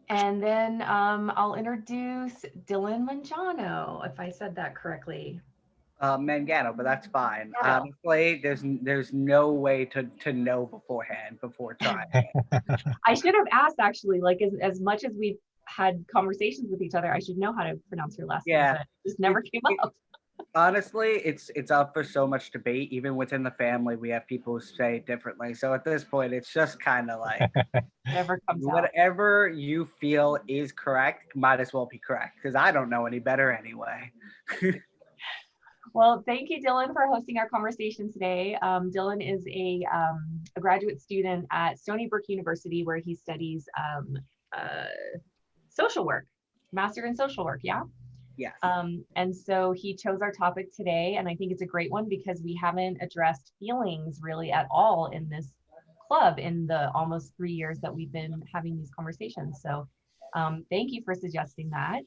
And then I'll introduce Dylan Mongano, if I said that correctly. Mangano, but that's fine. Mongano. Honestly, there's no way to know beforehand before trying it. I should have asked actually, like as much as we've had conversations with each other, I should know how to pronounce your last name, Yeah, but it just it, never came it up. honestly, it's up for so much debate. Even within the family, we have people who say it differently. So at this point, it's just kind of like Whatever comes out. whatever you feel is correct might as well be correct because I don't know any better anyway. Well, thank you, Dylan, for hosting our conversation today. Dylan is a graduate student at Stony Brook University where he studies uh, social work, master in social work. Yeah. Yes. And so he chose our topic today, and I think it's a great one because we haven't addressed feelings really at all in this club in the almost 3 years that we've been having these conversations. So thank you for suggesting that.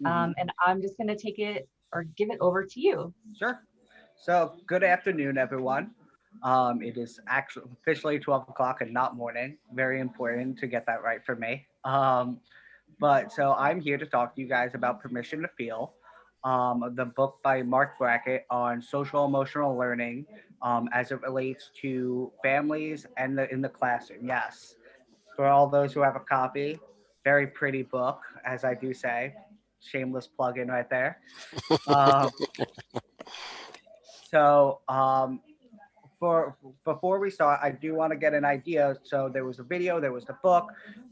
Hmm. And I'm just going to take it or give it over to you. Sure. So good afternoon, everyone. It is actually officially 12 o'clock and not morning. Very important to get that right for me. But so I'm here to talk to you guys about Permission to Feel, the book by Mark Brackett on social emotional learning as it relates to families and in the classroom. Yes, for all those who have a copy, very pretty book, as I do say. Shameless plug in right there. Um, so for before we start, I do want to get an idea. So there was a video, there was the book,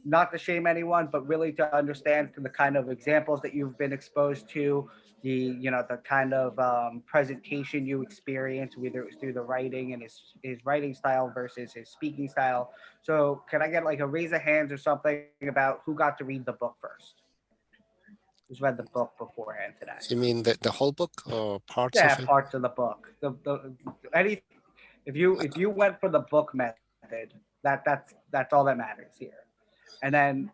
not to shame anyone, but really to understand the kind of examples that you've been exposed to, the kind of presentation you experience, whether it was through the writing and his writing style versus his speaking style. So can I get like a raise of hands or something about who got to read the book first? Who's read the book beforehand today? You mean the whole book or parts Yeah, of it? parts of the book. The any if you went for the book method, that's all that matters here. And then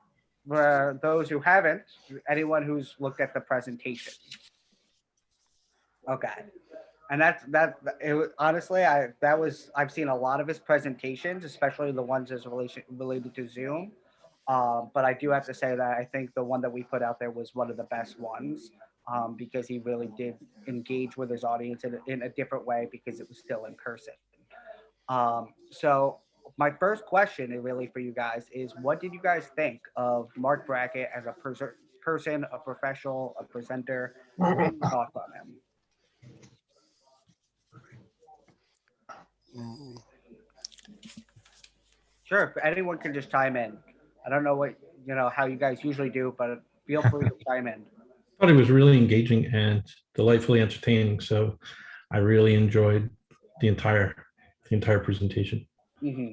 for those who haven't, anyone who's looked at the presentation. Okay. And honestly, I've seen a lot of his presentations, especially the ones as related to Zoom. But I do have to say that I think the one that we put out there was one of the best ones, because he really did engage with his audience in a different way because it was still in person. So my first question really for you guys is, what did you guys think of Mark Brackett as a person, a professional, a presenter? What are your thoughts on him? Mm, Sure, anyone can just chime in. I don't know what how you guys usually do, but feel free to chime in. Thought it was really engaging and delightfully entertaining. So I really enjoyed the entire the entire presentation. Hmm.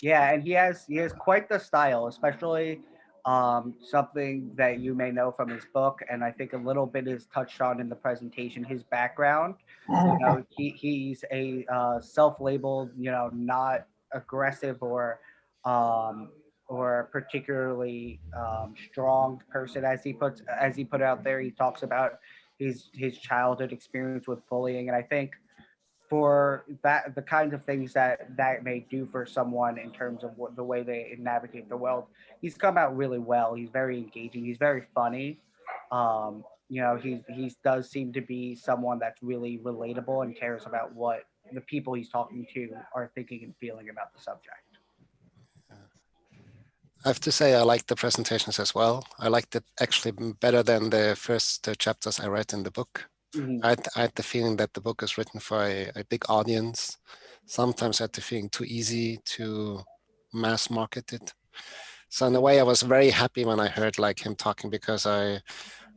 Yeah, and he has quite the style, especially something that you may know from his book, and I think a little bit is touched on in the presentation. His background, he's a self-labeled, not aggressive um, or particularly strong person, as he put out there. He talks about his childhood experience with bullying, and I think for that the kinds of things that may do for someone in terms of the way they navigate the world, he's come out really well. He's very engaging, he's very funny. He does seem to be someone that's really relatable and cares about what the people he's talking to are thinking and feeling about the subject. I have to say I liked the presentations as well. I liked it actually better than the first chapters I read in the book. Hmm. I had the feeling that the book is written for a big audience. Sometimes I had the feeling too easy to mass market it. So in a way, I was very happy when I heard like him talking because I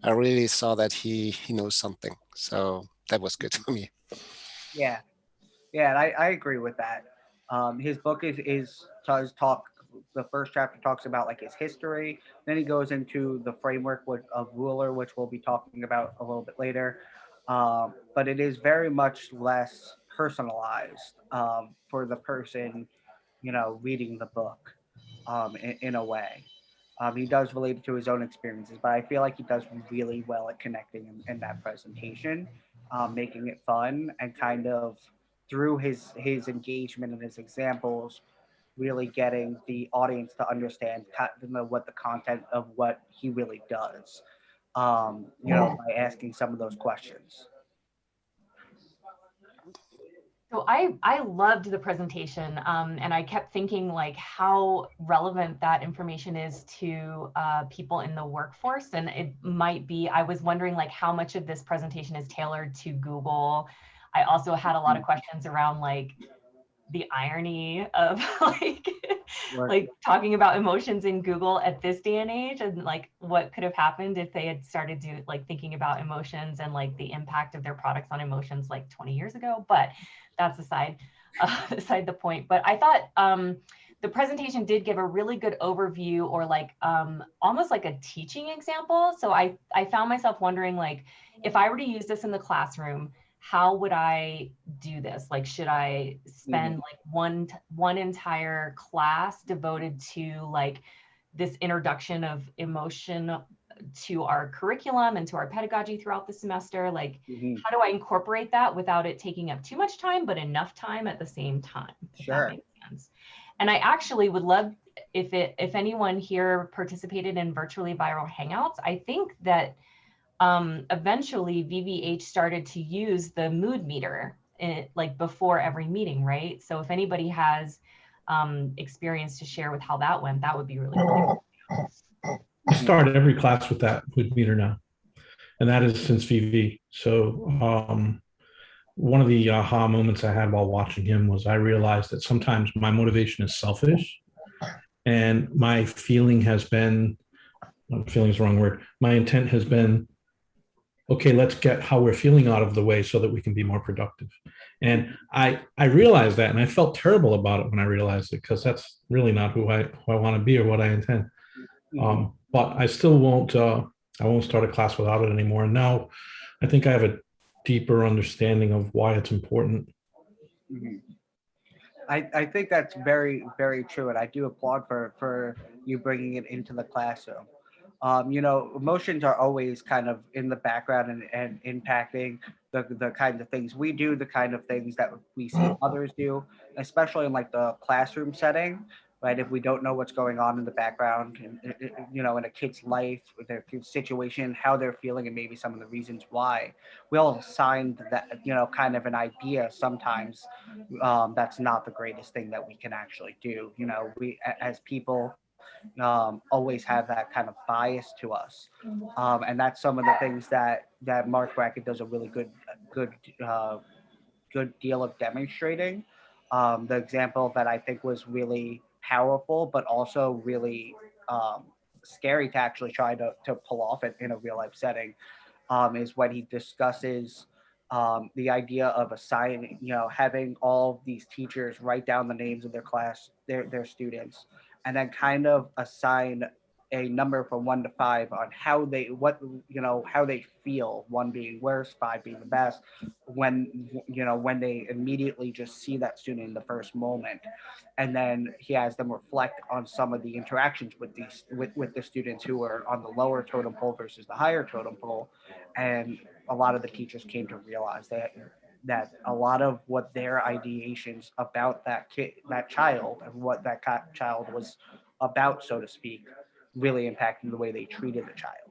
really saw that he knows something. So that was good for me. Yeah, yeah, and I agree with that. His book is does talk. The first chapter talks about like his history. Then he goes into the framework of ruler, which we'll be talking about a little bit later. But it is very much less personalized for the person, reading the book in a way. He does relate it to his own experiences, but I feel like he does really well at connecting in that presentation, making it fun and kind of through his engagement and his examples, really getting the audience to understand what the content of what he really does, by asking some of those questions. So I loved the presentation, and I kept thinking like how relevant that information is to people in the workforce. And it might be, I was wondering like how much of this presentation is tailored to Google. I also had a lot of questions around like the irony of like talking about emotions in Google at this day and age, and like what could have happened if they had started to like thinking about emotions and like the impact of their products on emotions like 20 years ago. But that's aside the point. But I thought the presentation did give a really good overview, or like almost like a teaching example. So I found myself wondering, like, if I were to use this in the classroom, how would I do this? Like, should I spend like one entire class devoted to like this introduction of emotion to our curriculum and to our pedagogy throughout the semester? Like, how do I incorporate that without it taking up too much time, but enough time at the same time? If that makes sense. And I actually would love if anyone here participated in virtually viral hangouts. I think that eventually VVH started to use the mood meter like before every meeting, right? So if anybody has experience to share with how that went, that would be really cool. I start every class with that mood meter now, and that is since VV. So one of the aha moments I had while watching him was I realized that sometimes my motivation is selfish, and my feeling has been, feeling is the wrong word, my intent has been, okay, let's get how we're feeling out of the way so that we can be more productive. And I realized that, and I felt terrible about it when I realized it, because that's really not who I want to be or what I intend. But I still won't, I won't start a class without it anymore. And now I think I have a deeper understanding of why it's important. I think that's very, very true. And I do applaud for you bringing it into the classroom. Emotions are always kind of in the background and impacting the kinds of things we do, the kind of things that we see others do, especially in like the classroom setting, right? If we don't know what's going on in the background, in a kid's life, their kid's situation, how they're feeling, and maybe some of the reasons why, we'll assign that, kind of an idea sometimes that's not the greatest thing that we can actually do. We as people always have that kind of bias to us, and that's some of the things that Mark Brackett does a really good deal of demonstrating. The example that I think was really powerful, but also really scary to actually try to pull off it in a real life setting, is when he discusses the idea of assigning, having all these teachers write down the names of their class, their students, and then kind of assign a number from 1 to 5 on how they feel, 1 being worst, 5 being the best, when they immediately just see that student in the first moment. And then he has them reflect on some of the interactions with the students who are on the lower totem pole versus the higher totem pole. And a lot of the teachers came to realize that a lot of what their ideations about that child, and what that child was about, so to speak, really impacted the way they treated the child.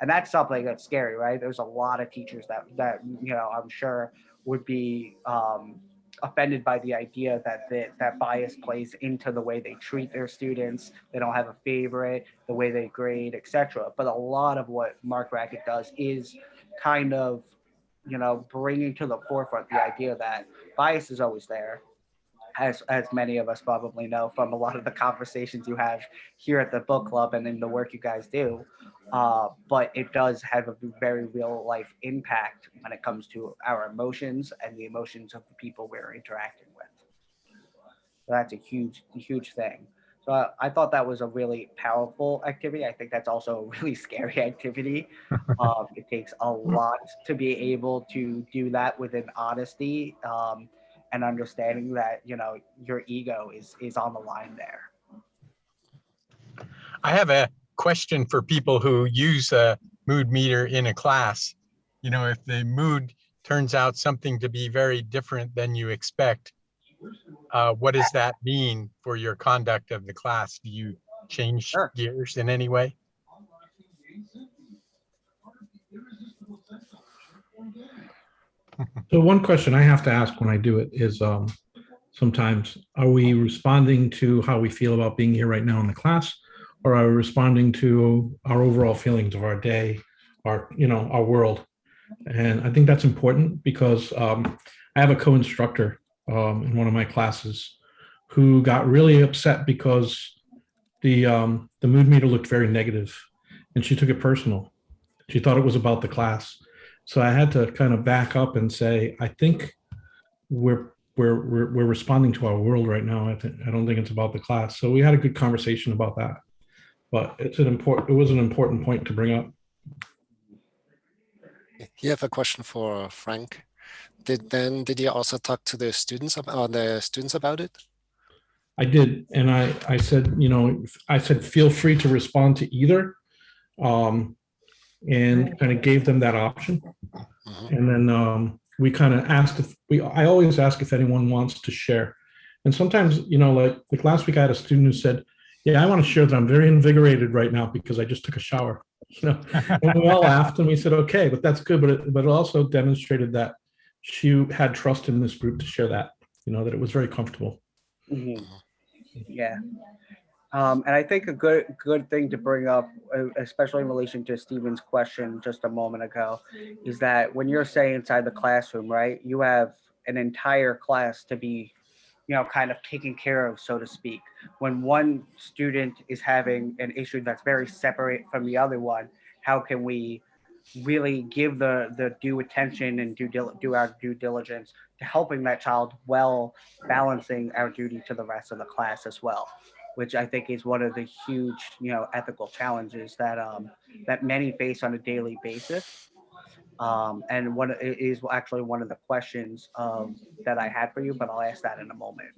And that's something that's scary, right? There's a lot of teachers that I'm sure would be offended by the idea that bias plays into the way they treat their students. They don't have a favorite, the way they grade, etc. But a lot of what Mark Brackett does is kind of, bringing to the forefront the idea that bias is always there, as many of us probably know from a lot of the conversations you have here at the book club and in the work you guys do. But it does have a very real life impact when it comes to our emotions and the emotions of the people we're interacting with. So that's a huge thing. So I thought that was a really powerful activity. I think that's also a really scary activity. It takes a lot to be able to do that with an honesty, and understanding that your ego is on the line there. I have a question for people who use a mood meter in a class. If the mood turns out something to be very different than you expect, what does that mean for your conduct of the class? Do you change Sure. gears in any way? So one question I have to ask when I do it is sometimes, are we responding to how we feel about being here right now in the class, or are we responding to our overall feelings of our day, our world? And I think that's important because I have a co-instructor in one of my classes who got really upset because the mood meter looked very negative, and she took it personal. She thought it was about the class. So I had to kind of back up and say, I think we're responding to our world right now. I don't think it's about the class. So we had a good conversation about that. But it was an important point to bring up. You have a question for Frank. Did you also talk to the students about it? I did, and I said, feel free to respond to either, and kind of gave them that option. Mhm. And then we kind of asked I always ask if anyone wants to share. And sometimes, like last week I had a student who said, yeah, I want to share that I'm very invigorated right now because I just took a shower. And we all laughed and we said, okay, but that's good. But it also demonstrated that she had trust in this group to share that, that it was very comfortable. Mhm. Yeah. And I think a good thing to bring up, especially in relation to Stephen's question just a moment ago, is that when you're saying inside the classroom, right, you have an entire class to be, kind of taken care of, so to speak. When one student is having an issue that's very separate from the other one, how can we really give the due attention and do our due diligence to helping that child while balancing our duty to the rest of the class as well, which I think is one of the huge, ethical challenges that many face on a daily basis. And one is actually one of the questions that I had for you, but I'll ask that in a moment.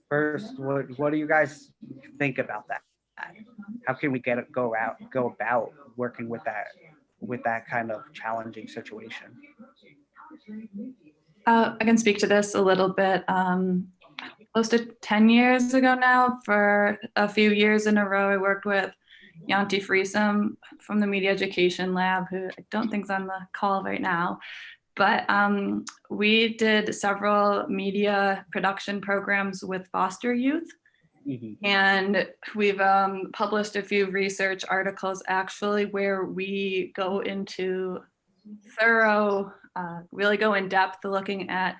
First, what do you guys think about that? How can we go about working with that kind of challenging situation? I can speak to this a little bit. Close to 10 years ago now, for a few years in a row, I worked with Yanti Friesem from the Media Education Lab, who I don't think's on the call right now. But we did several media production programs with foster youth. Mm-hmm. And we've published a few research articles actually where we go into thorough, really go in depth looking at,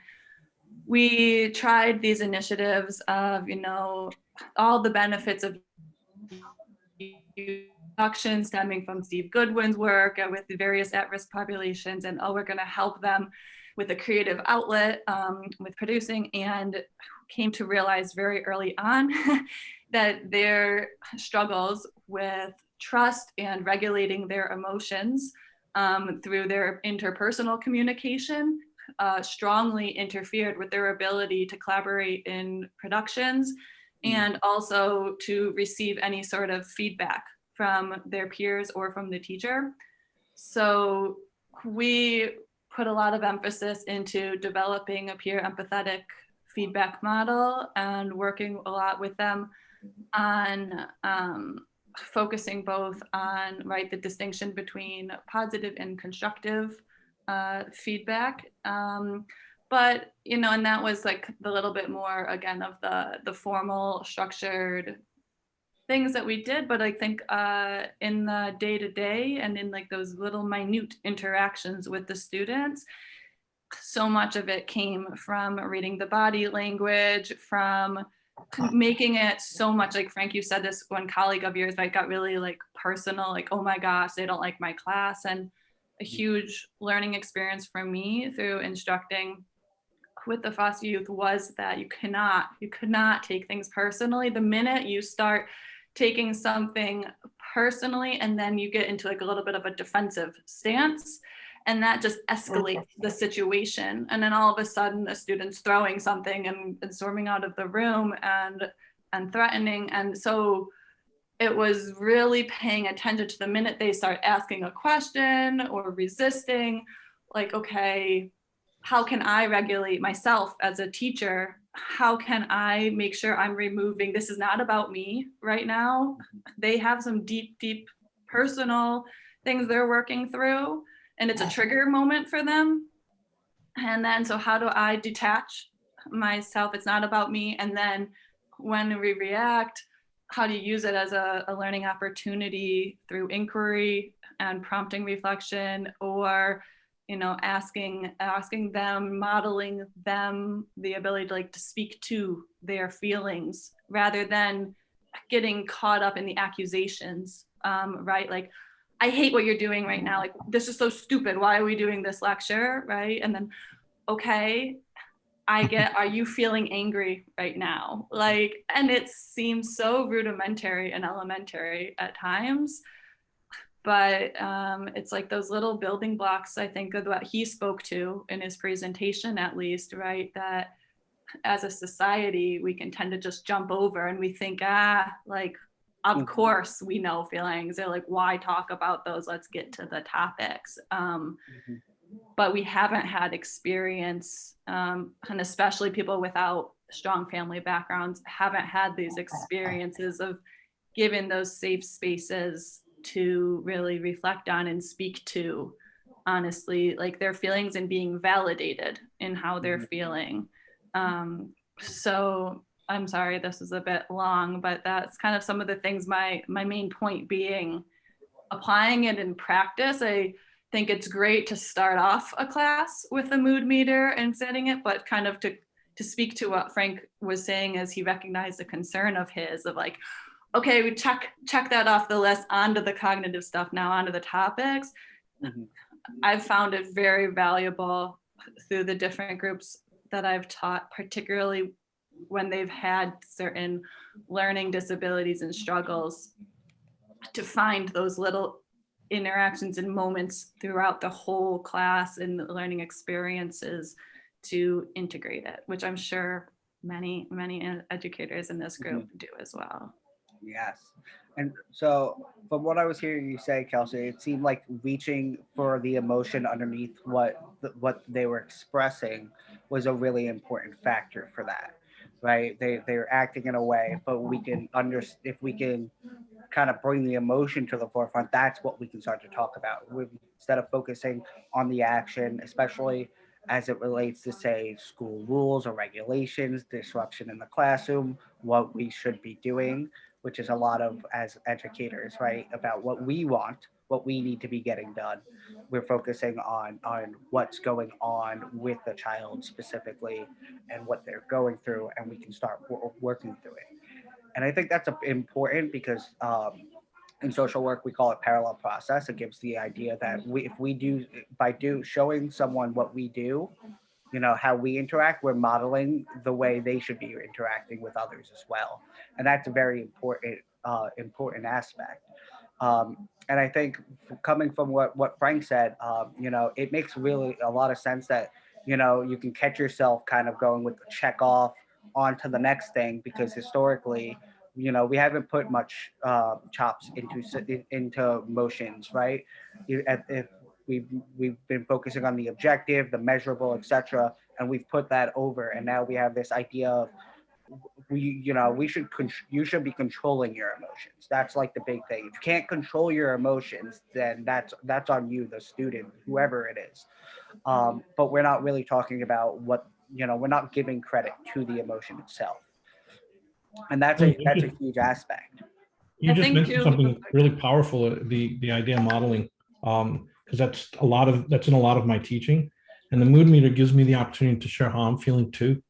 we tried these initiatives of, all the benefits of production stemming from Steve Goodwin's work with the various at-risk populations, and we're going to help them with a creative outlet with producing, and came to realize very early on that their struggles with trust and regulating their emotions through their interpersonal communication strongly interfered with their ability to collaborate in productions and also to receive any sort of feedback from their peers or from the teacher. So we put a lot of emphasis into developing a peer empathetic feedback model and working a lot with them on focusing both on, the distinction between positive and constructive feedback. But, and that was like the little bit more, again, of the formal structured things that we did. But I think in the day-to-day and in like those little minute interactions with the students, so much of it came from reading the body language, from making it so much, like Frank, you said this, one colleague of yours, got really like personal, like, oh my gosh, they don't like my class. And a huge learning experience for me through instructing with the foster youth was that you could not take things personally. The minute you start taking something personally, and then you get into like a little bit of a defensive stance, and that just escalates the situation. And then all of a sudden a student's throwing something and storming out of the room and threatening. And so it was really paying attention to the minute they start asking a question or resisting, like, okay, how can I regulate myself as a teacher how can I make sure I'm removing, this is not about me right now. They have some deep, deep personal things they're working through, and it's a trigger moment for them. And then, so how do I detach myself? It's not about me. And then when we react, how do you use it as a learning opportunity through inquiry and prompting reflection, or asking them, modeling them the ability to to speak to their feelings rather than getting caught up in the accusations, right? Like, I hate what you're doing right now. Like, this is so stupid. Why are we doing this lecture, right? And then, okay, I get, are you feeling angry right now? Like, and it seems so rudimentary and elementary at times, but it's like those little building blocks, I think, of what he spoke to in his presentation, at least, right? That as a society, we can tend to just jump over and we think, like, of course we know feelings. They're like, why talk about those? Let's get to the topics. But we haven't had experience, and especially people without strong family backgrounds haven't had these experiences of given those safe spaces to really reflect on and speak to, honestly, like their feelings and being validated in how they're feeling. So I'm sorry, this is a bit long, but that's kind of some of the things, my main point being applying it in practice. I think it's great to start off a class with a mood meter and setting it, but kind of to speak to what Frank was saying as he recognized a concern of his, of like, okay, we check that off the list, onto the cognitive stuff, now onto the topics. I've found it very valuable through the different groups that I've taught, particularly when they've had certain learning disabilities and struggles, to find those little interactions and moments throughout the whole class and learning experiences to integrate it, which I'm sure many educators in this group do as well. Yes. And so from what I was hearing you say, Kelsey, it seemed like reaching for the emotion underneath what they were expressing was a really important factor for that, right? They're acting in a way, but we can if we can kind of bring the emotion to the forefront, that's what we can start to talk about. Instead of focusing on the action, especially as it relates to, say, school rules or regulations, disruption in the classroom, what we should be doing, which is a lot of, as educators, right, about what we want, what we need to be getting done. We're focusing on what's going on with the child specifically and what they're going through, and we can start working through it. And I think that's important because in social work, we call it parallel process. It gives the idea that if we do, by showing someone what we do, how we interact, we're modeling the way they should be interacting with others as well. And that's a very important aspect. And I think coming from what Frank said, it makes really a lot of sense that, you can catch yourself kind of going with the check off onto the next thing, because historically, we haven't put much chops into motions, right? If we've been focusing on the objective, the measurable, etc., and we've put that over, and now we have this idea of you should be controlling your emotions. That's like the big thing. If you can't control your emotions, then that's on you, the student, whoever it is. But we're not really talking about we're not giving credit to the emotion itself, and that's a huge aspect. You I just think mentioned too, something really powerful, the idea of modeling, because that's in a lot of my teaching, and the mood meter gives me the opportunity to share how I'm feeling too,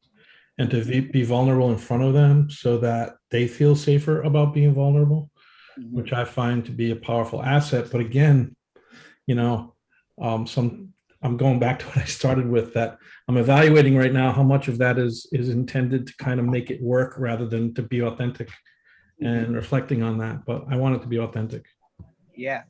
and to be vulnerable in front of them so that they feel safer about being vulnerable, which I find to be a powerful asset. But again, I'm going back to what I started with, that I'm evaluating right now how much of that is intended to kind of make it work rather than to be authentic, and reflecting on that. But I want it to be authentic. Yeah.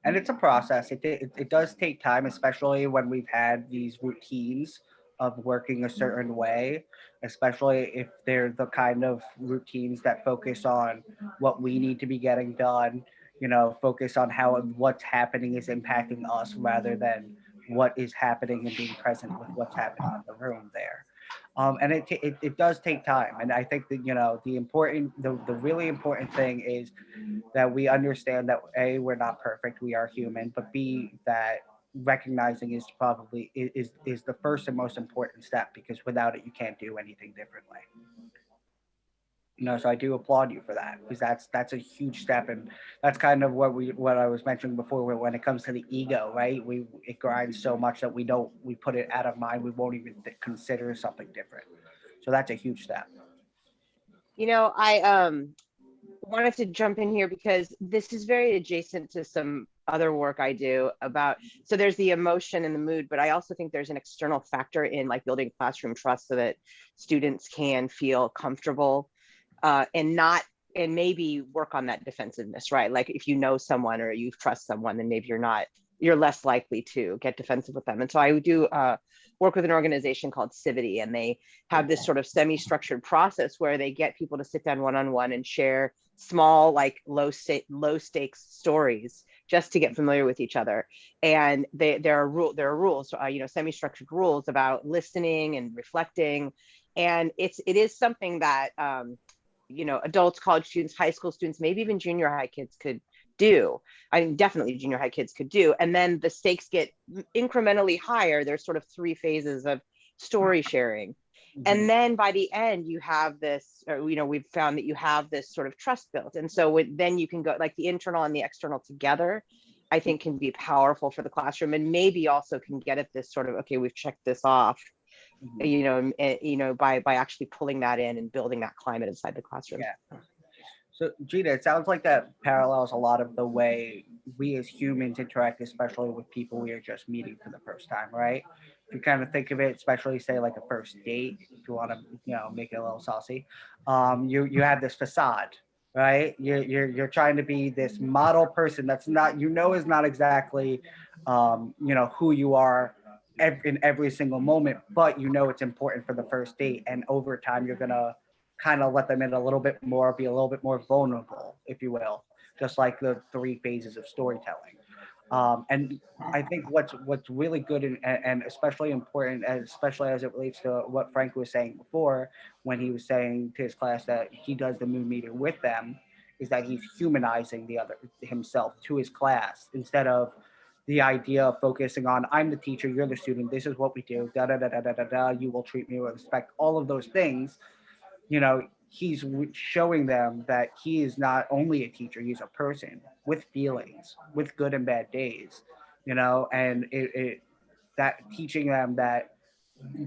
And it's a process. It does take time, especially when we've had these routines of working a certain way, especially if they're the kind of routines that focus on what we need to be getting done, focus on how what's happening is impacting us rather than what is happening and being present with what's happening in the room there. And it does take time. And I think that, the really important thing is that we understand that A, we're not perfect, we are human, but B, that recognizing is probably is the first and most important step, because without it you can't do anything differently. So I do applaud you for that, because that's a huge step. And that's kind of what I was mentioning before, when it comes to the ego, right? It grinds so much that we put it out of mind, we won't even consider something different. So that's a huge step. I wanted to jump in here because this is very adjacent to some other work I do about, so there's the emotion and the mood, but I also think there's an external factor in like building classroom trust so that students can feel comfortable and maybe work on that defensiveness, right? Like if you know someone or you trust someone, then maybe you're less likely to get defensive with them. And so I do work with an organization called Civity, and they have this sort of semi-structured process where they get people to sit down one-on-one and share small, like low stakes stories just to get familiar with each other. And there are rules, semi-structured rules about listening and reflecting. And it is something that adults, college students, high school students, maybe even junior high kids could do. I mean, definitely junior high kids could do. And then the stakes get incrementally higher. There's sort of 3 phases of story sharing. Mm-hmm. And then by the end, you have this, we've found that you have this sort of trust built. And so then you can go, like the internal and the external together, I think can be powerful for the classroom, and maybe also can get at this sort of, okay, we've checked this off, by actually pulling that in and building that climate inside the classroom. Yeah. So Gina, it sounds like that parallels a lot of the way we as humans interact, especially with people we are just meeting for the first time, right? If you kind of think of it, especially say like a first date, if you want to, make it a little saucy, you have this facade, right? You're trying to be this model person that's not, is not exactly, who you are in every single moment, but it's important for the first date, and over time you're gonna kind of let them in a little bit more, be a little bit more vulnerable, if you will, just like the 3 phases of storytelling. And I think what's really good and especially important, especially as it relates to what Frank was saying before, when he was saying to his class that he does the mood meter with them, is that he's humanizing the other himself to his class, instead of the idea of focusing on, I'm the teacher, you're the student, this is what we do, da da da da da da da, you will treat me with respect, all of those things. He's showing them that he is not only a teacher, he's a person with feelings, with good and bad days, and that teaching them that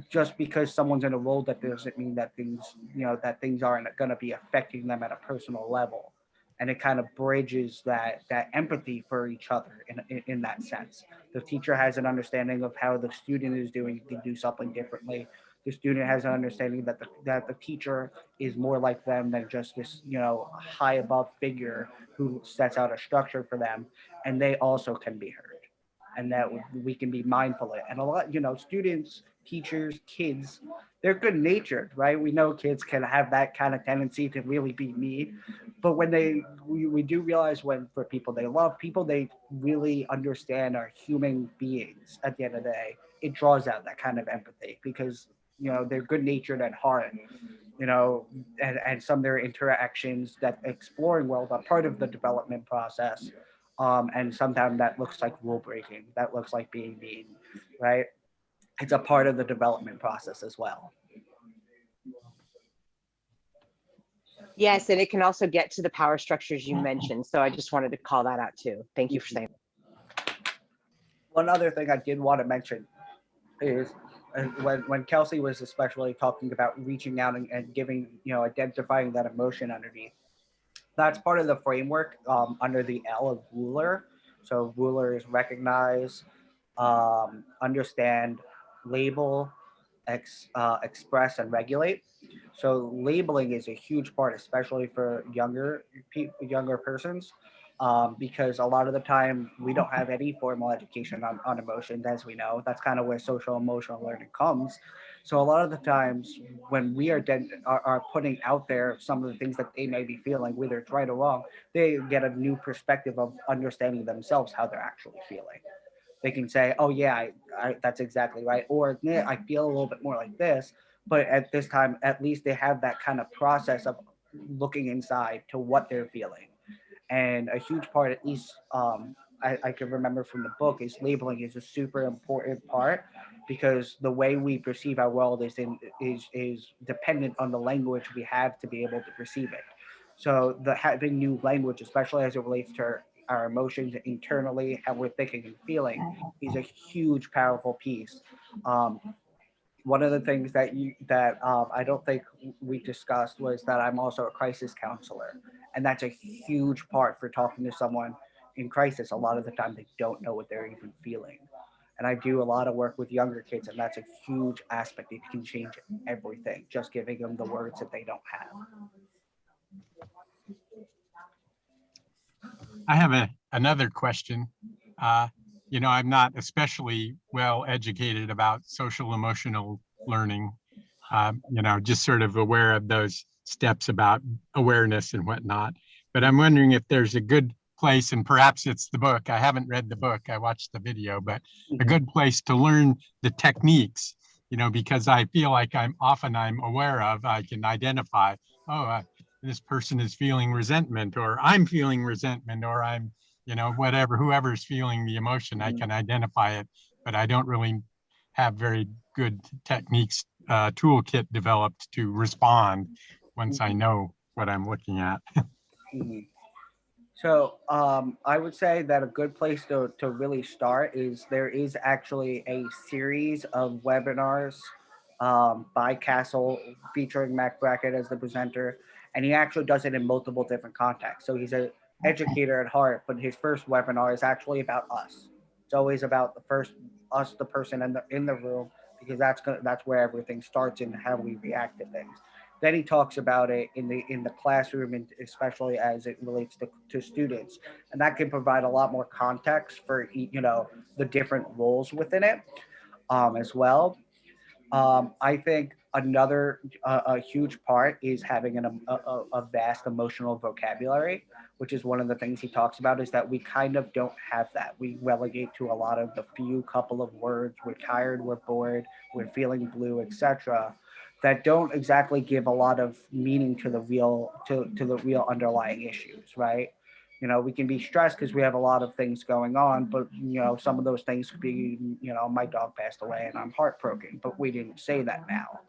just because someone's in a role, that doesn't mean that things aren't going to be affecting them at a personal level. And it kind of bridges that empathy for each other in that sense. The teacher has an understanding of how the student is doing to do something differently. The student has an understanding that the teacher is more like them than just this, high above figure who sets out a structure for them, and they also can be heard, and that we can be mindful of it. And a lot, students, teachers, kids, they're good natured, right? We know kids can have that kind of tendency to really be mean, but when we do realize, when for people they love, people they really understand are human beings at the end of the day, it draws out that kind of empathy, because they're good natured at heart, and some of their interactions that exploring world are part of the development process. And sometimes that looks like rule breaking, that looks like being mean, right? It's a part of the development process as well. Yes, and it can also get to the power structures you mentioned. So I just wanted to call that out too. Thank you for saying that. One other thing I did want to mention is, when Kelsey was especially talking about reaching out and giving, identifying that emotion underneath, that's part of the framework under the L of Wooler. So Wooler is recognize, understand, label, express, and regulate. So labeling is a huge part, especially for younger persons, because a lot of the time we don't have any formal education on emotions, as we know. That's kind of where social emotional learning comes. So a lot of the times when we are putting out there some of the things that they may be feeling, whether it's right or wrong, they get a new perspective of understanding themselves, how they're actually feeling. They can say, oh yeah, that's exactly right. Or yeah, I feel a little bit more like this, but at this time, at least they have that kind of process of looking inside to what they're feeling. And a huge part, at least I can remember from the book, is labeling is a super important part, because the way we perceive our world is dependent on the language we have to be able to perceive it. So the having new language, especially as it relates to our emotions internally, how we're thinking and feeling, is a huge, powerful piece. Um, One of the things that I don't think we discussed was that I'm also a crisis counselor, and that's a huge part for talking to someone in crisis. A lot of the time, they don't know what they're even feeling, and I do a lot of work with younger kids, and that's a huge aspect. It can change everything, just giving them the words that they don't have. I have another question. Uh, I'm not especially well educated about social emotional learning. Just sort of aware of those steps about awareness and whatnot. But I'm wondering if there's a good place, and perhaps it's the book. I haven't read the book. I watched the video, but a good place to learn the techniques. Because I feel like I'm aware of. I can identify. Oh, this person is feeling resentment, or I'm feeling resentment, or I'm, whatever, whoever's feeling the emotion, I can identify it, but I don't really have very good techniques, toolkit developed to respond once I know what I'm looking at. Mhm. So I would say that a good place to really start is there is actually a series of webinars by Castle featuring Mac Brackett as the presenter, and he actually does it in multiple different contexts. So he's an educator at heart, but his first webinar is actually about us. It's always about the first us, the person in the room, because that's where everything starts and how we react to things. Then he talks about it in the classroom, and especially as it relates to students, and that can provide a lot more context for the different roles within it as well. I think another a huge part is having a vast emotional vocabulary, which is one of the things he talks about, is that we kind of don't have that. We relegate to a lot of the few couple of words. We're tired, we're bored, we're feeling blue, etc., that don't exactly give a lot of meaning to the real underlying issues, right? We can be stressed because we have a lot of things going on, but some of those things could be, my dog passed away and I'm heartbroken, but we didn't say that now.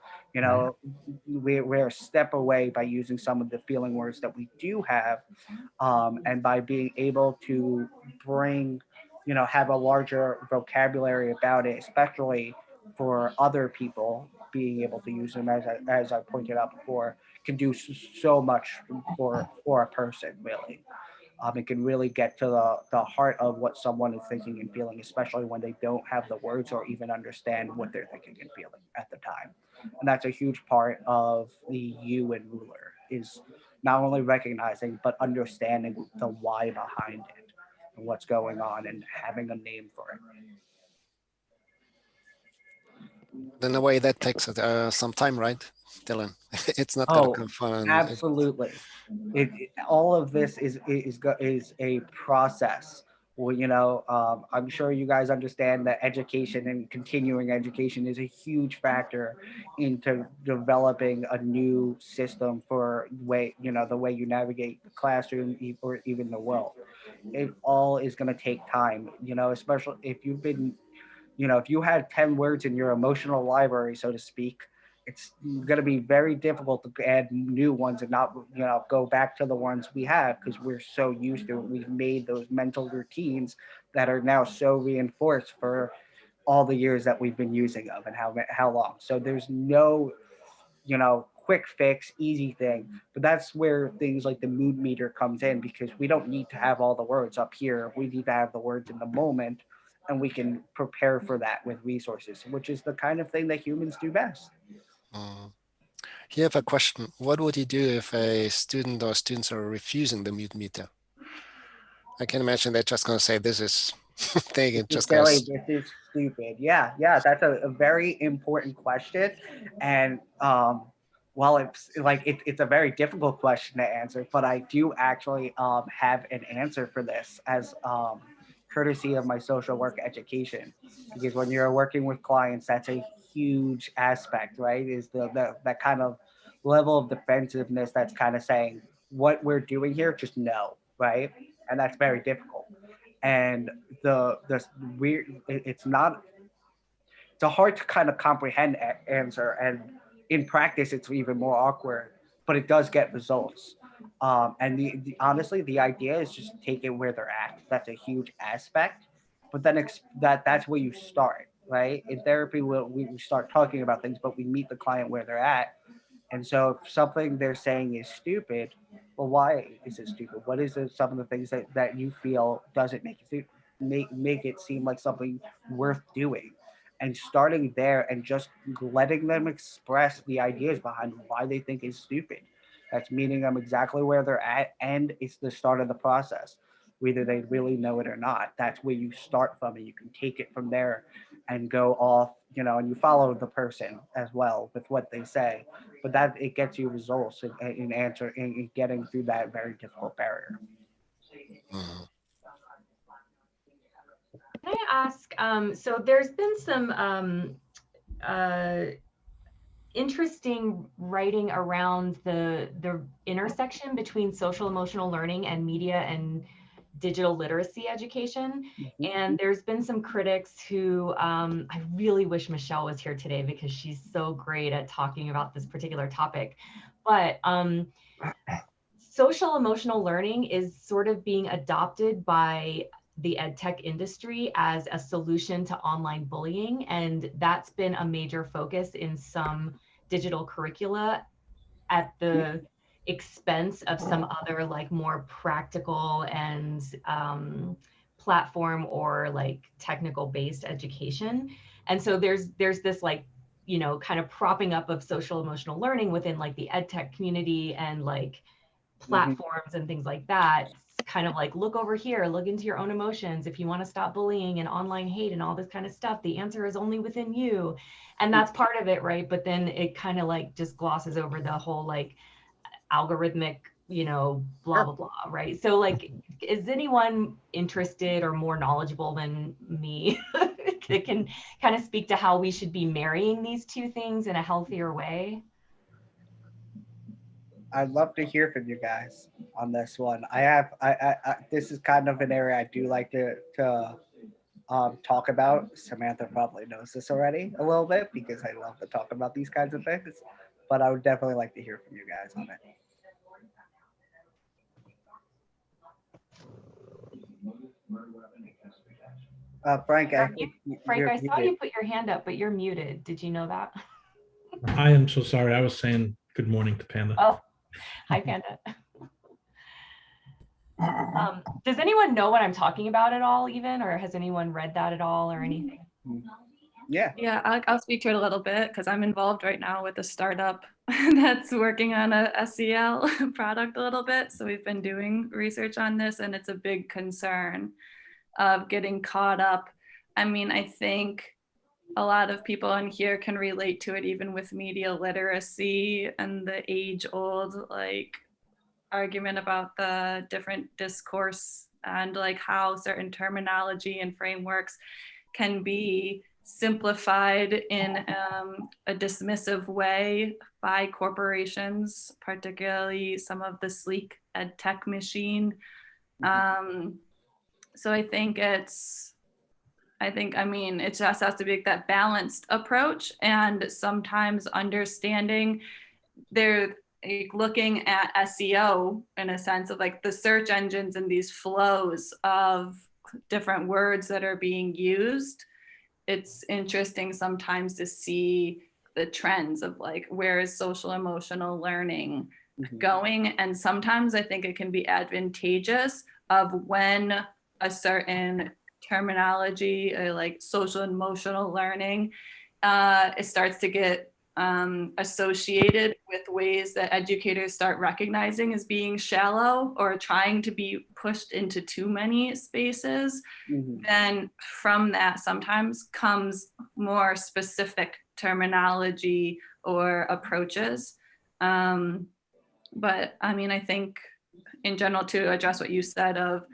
We're a step away by using some of the feeling words that we do have, and by being able to bring, have a larger vocabulary about it, especially for other people, being able to use them, as I pointed out before, can do so much for a person, really. It can really get to the heart of what someone is thinking and feeling, especially when they don't have the words or even understand what they're thinking and feeling at the time. And that's a huge part of the you and ruler, is not only recognizing but understanding the why behind it and what's going on and having a name for it. In a way, that takes some time, right, Dylan? It's not going to Oh, come fun. absolutely. All of this is a process. Well, I'm sure you guys understand that education and continuing education is a huge factor into developing a new system for the way you navigate the classroom or even the world. It all is going to take time, especially if you've been, if you had 10 words in your emotional library, so to speak, it's going to be very difficult to add new ones and not, go back to the ones we have, because we're so used to it. We've made those mental routines that are now so reinforced for all the years that we've been using them, and how long. So there's no, quick fix, easy thing. But that's where things like the mood meter comes in, because we don't need to have all the words up here. We need to have the words in the moment, and we can prepare for that with resources, which is the kind of thing that humans do best. Here I have a question. What would you do if a student or students are refusing the mood meter? I can imagine they're just going to say, this is thing. It just Silly, goes. this is stupid. Yeah, that's a very important question. And while it's like it's a very difficult question to answer, but I do actually have an answer for this, as courtesy of my social work education, because when you're working with clients, that's a huge aspect, right? Is that kind of level of defensiveness that's kind of saying what we're doing here, just no, right? And that's very difficult. And the weird, it's not, it's a hard to kind of comprehend answer, and in practice it's even more awkward, but it does get results. And honestly, the idea is just take it where they're at. That's a huge aspect, but then that's where you start, right? In therapy, we start talking about things, but we meet the client where they're at. And so if something they're saying is stupid, well, why is it stupid? What is it, some of the things that you feel doesn't make it seem like something worth doing? And starting there and just letting them express the ideas behind why they think is stupid. That's meeting them exactly where they're at, and it's the start of the process. Whether they really know it or not, that's where you start from, and you can take it from there and go off, and you follow the person as well with what they say. But that it gets you results in getting through that very difficult barrier. Mhm. Can I ask, so there's been some interesting writing around the intersection between social emotional learning and media and digital literacy education. And there's been some critics who, I really wish Michelle was here today because she's so great at talking about this particular topic. But social emotional learning is sort of being adopted by the ed tech industry as a solution to online bullying. And that's been a major focus in some digital curricula at the expense of some other like more practical and platform or like technical based education. And so there's this like, kind of propping up of social emotional learning within like the ed tech community and like platforms and things like that. Kind of like, look over here, look into your own emotions. If you want to stop bullying and online hate and all this kind of stuff, the answer is only within you. And that's part of it, right? But then it kind of like just glosses over the whole like algorithmic, blah, blah, blah, right? So like, is anyone interested or more knowledgeable than me that can kind of speak to how we should be marrying these two things in a healthier way? I'd love to hear from you guys on this one. This is kind of an area I do like to talk about. Samantha probably knows this already a little bit because I love to talk about these kinds of things. But I would definitely like to hear from you guys on it. Frank, Frank, I saw you put your hand up, but you're muted. Did you know that? I am so sorry. I was saying good morning to Panda. Oh, hi, Panda. Does anyone know what I'm talking about at all, even, or has anyone read that at all or anything? Yeah, I'll speak to it a little bit because I'm involved right now with a startup that's working on a SEL product a little bit. So we've been doing research on this, and it's a big concern of getting caught up. I mean, I think a lot of people in here can relate to it, even with media literacy and the age-old like argument about the different discourse and like how certain terminology and frameworks can be simplified in a dismissive way by corporations, particularly some of the sleek ed tech machine. So I mean, it just has to be that balanced approach, and sometimes understanding they're looking at SEO in a sense of like the search engines and these flows of different words that are being used. It's interesting sometimes to see the trends of like, where is social emotional learning going? And sometimes I think it can be advantageous of when a certain terminology like social emotional learning, it starts to get associated with ways that educators start recognizing as being shallow or trying to be pushed into too many spaces. Then from that sometimes comes more specific terminology or approaches. But I mean, I think in general, to address what you said of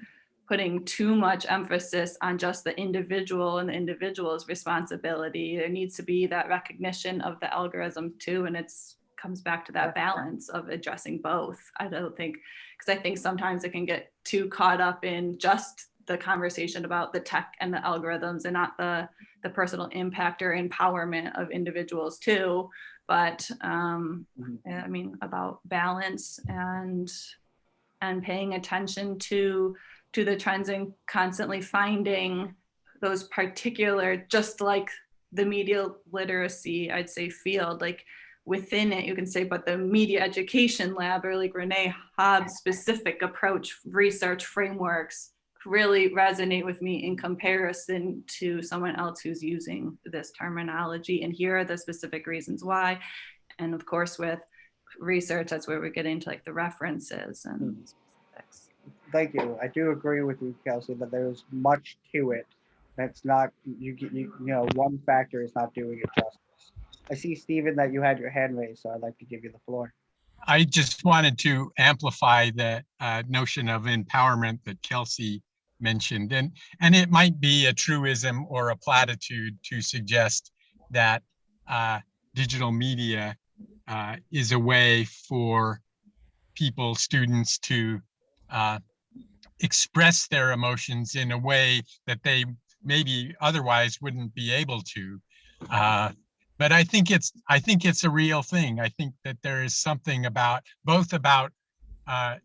putting too much emphasis on just the individual and the individual's responsibility. There needs to be that recognition of the algorithm too, and it's comes back to that balance of addressing both. I don't think, because I think sometimes it can get too caught up in just the conversation about the tech and the algorithms and not the personal impact or empowerment of individuals too. But I mean, about balance and paying attention to the trends and constantly finding those particular, just like the media literacy, I'd say, field, like within it, you can say, but the media education lab, or like Renee Hobbs' specific approach, research frameworks really resonate with me in comparison to someone else who's using this terminology. And here are the specific reasons why. And of course, with research, that's where we get into like the references and specifics. Thank you. I do agree with you, Kelsey, that there's much to it. That's not, you know, one factor is not doing it justice. I see, Stephen, that you had your hand raised, so I'd like to give you the floor. I just wanted to amplify the notion of empowerment that Kelsey mentioned. And it might be a truism or a platitude to suggest that digital media is a way for people, students, to express their emotions in a way that they maybe otherwise wouldn't be able to. But I think it's a real thing. I think that there is something about both about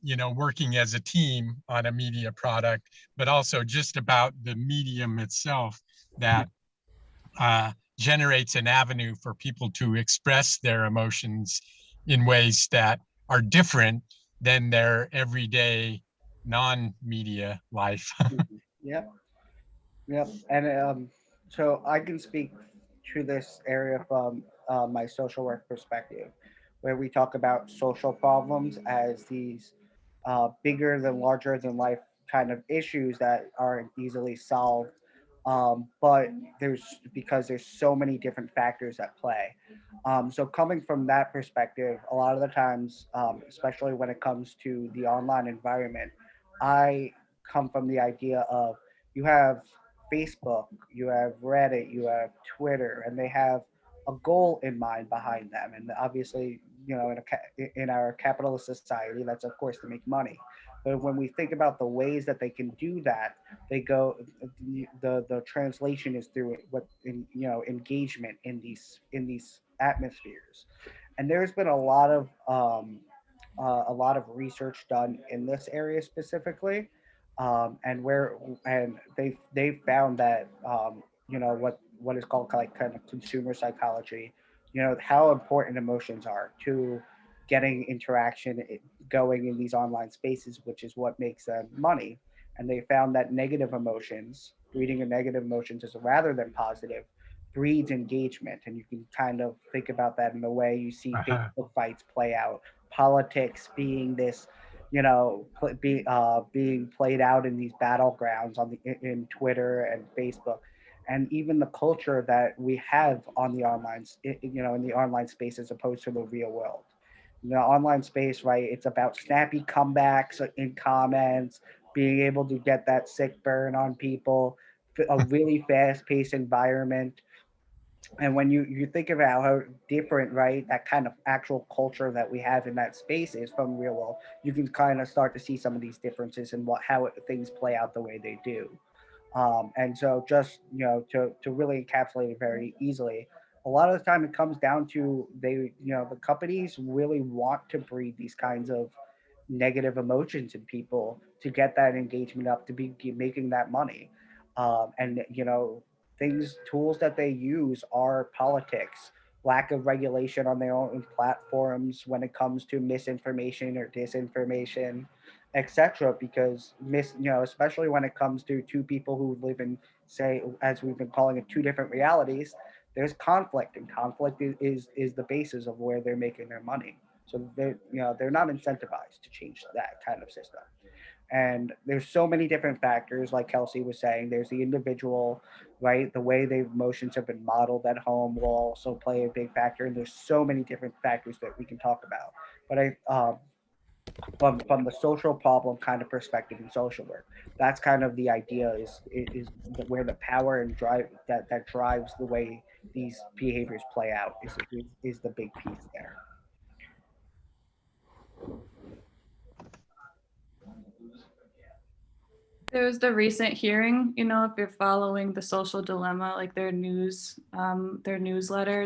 you know, working as a team on a media product, but also just about the medium itself that generates an avenue for people to express their emotions in ways that are different than their everyday non-media life. Yep. Yep. And so I can speak to this area from my social work perspective, where we talk about social problems as these bigger than larger than life kind of issues that aren't easily solved. But because there's so many different factors at play. So coming from that perspective, a lot of the times, especially when it comes to the online environment, I come from the idea of you have Facebook, you have Reddit, you have Twitter, and they have a goal in mind behind them. And obviously, you know, in our capitalist society, that's of course to make money. But when we think about the ways that they can do that, they go the translation is through what in, you know, engagement in these atmospheres. And there's been a lot of research done in this area specifically, and they found that you know what is called like kind of consumer psychology, you know, how important emotions are to getting interaction going in these online spaces, which is what makes them money. And they found that negative emotions, reading a negative emotions is rather than positive, breeds engagement. And you can kind of think about that in the way you see Facebook fights play out, politics being this, you know, being played out in these battlegrounds in Twitter and Facebook, and even the culture that we have on the online, you know, in the online space as opposed to the real world. The online space, right? It's about snappy comebacks in comments, being able to get that sick burn on people, a really fast-paced environment. And when you think about how different, right, that kind of actual culture that we have in that space is from real world, you can kind of start to see some of these differences in things play out the way they do. And so just, you know, to really encapsulate it very easily, a lot of the time it comes down to the companies really want to breed these kinds of negative emotions in people to get that engagement up, to be making that money. And, you know, tools that they use are politics, lack of regulation on their own platforms when it comes to misinformation or disinformation, etc. Because especially when it comes to two people who live in, say, as we've been calling it, two different realities, there's conflict, and conflict is the basis of where they're making their money. So they're not incentivized to change that kind of system. And there's so many different factors, like Kelsey was saying. There's the individual, right? The way the emotions have been modeled at home will also play a big factor. And there's so many different factors that we can talk about. But from the social problem kind of perspective in social work. That's kind of the idea is where the power and drive that drives the way these behaviors play out is the big piece there. There was the recent hearing, you know, if you're following the Social Dilemma, like their newsletter,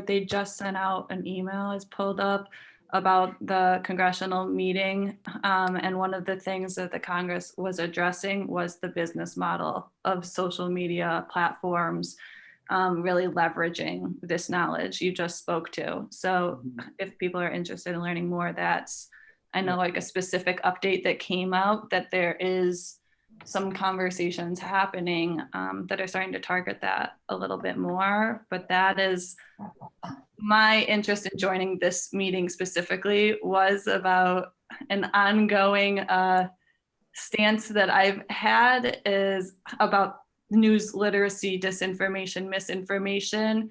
they just sent out an email, is pulled up, about the congressional meeting. And one of the things that the Congress was addressing was the business model of social media platforms, really leveraging this knowledge you just spoke to. So if people are interested in learning more, that's, I know, like a specific update that came out, that there is some conversations happening that are starting to target that a little bit more. But that is my interest in joining this meeting specifically, was about an ongoing stance that I've had, is about news literacy, disinformation, misinformation,